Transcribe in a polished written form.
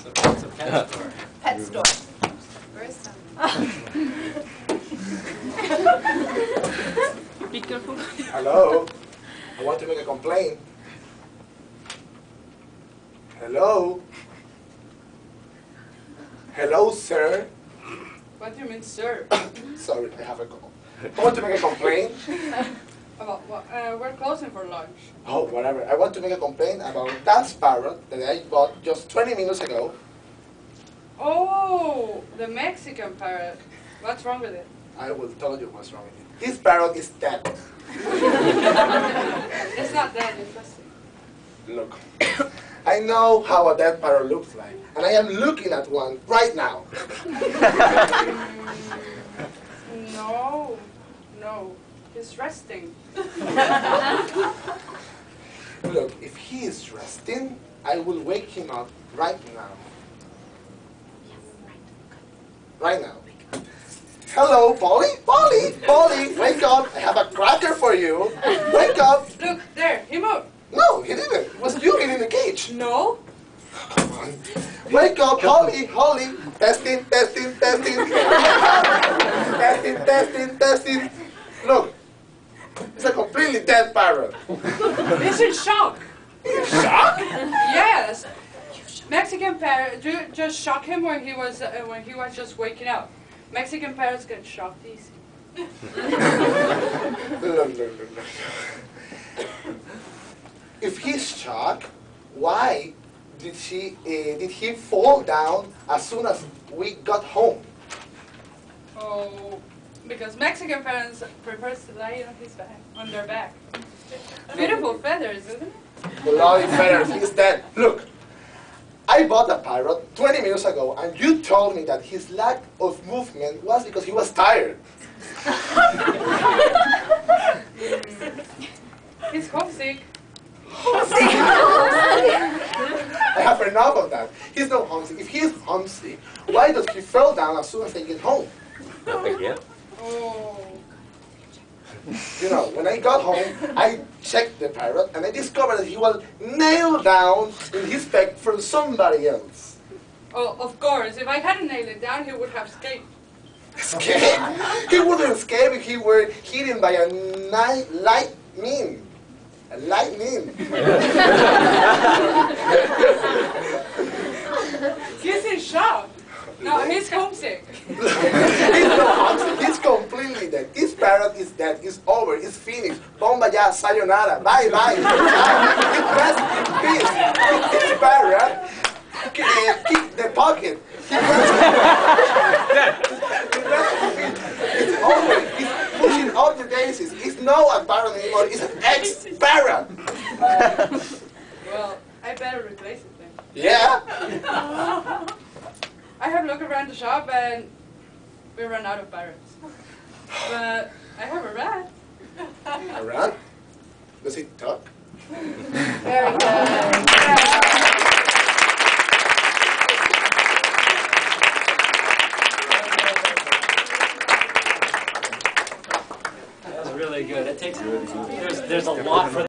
It's a pet store. Pet store. Where's some? Be careful. Hello? I want to make a complaint. Hello? Hello, sir? What do you mean, sir? Sorry, I have a call. I want to make a complaint. About what? We're closing for lunch. Oh, whatever. I want to make a complaint about that parrot that I bought just 20 minutes ago. Oh, the Mexican parrot. What's wrong with it? I will tell you what's wrong with it. This parrot is dead. It's not that interesting. Look, I know how a dead parrot looks like, and I am looking at one right now. No, no. He's resting. Look, if he is resting, I will wake him up right now. Right now. Hello, Polly? Polly! Polly, wake up! I have a cracker for you. Wake up! Look, there, he moved. No, he didn't. It was you in the cage. No. Come on. Wake up, Holly, Holly. Testing, testing, testing. Testing, testing, testing. Look, it's a completely dead parrot. He's in shock. Shock? Yes. Mexican parrot. Just shock him when he was just waking up. Mexican parrots get shocked easy. Look. If he's shocked, why did he fall down as soon as we got home? Oh, because Mexican parrots prefer to lie on his back, on their back. Beautiful feathers, isn't it? Bloody feathers, he's dead. Look, I bought a parrot 20 minutes ago, and you told me that his lack of movement was because he was tired. He's homesick. I have enough of that. He's not homesick. If he's homesick, why does he fall down as soon as I get home? Again? Oh. You know, when I got home, I checked the parrot, and I discovered that he was nailed down in his peg from somebody else. Oh, of course. If I hadn't nailed it down, he would have escaped. Escape? He wouldn't escape if he were hidden by a lightning. A lightning. He's in shock. No, he's homesick. He's not homesick. He's completely dead. This parrot is dead. It's over. It's finished. Bomba ya, sayonara. Bye, bye. It rests in peace. This parrot kicked the pocket. He rests in peace. It's over. He's pushing all the daisies. It's not a parrot anymore. It's an ex-parrot. Well, I better replace it then. Yeah? I have looked around the shop and we ran out of parrots. But I have a rat. A rat? Does it talk? Very good. That was really good. It takes, there's a lot for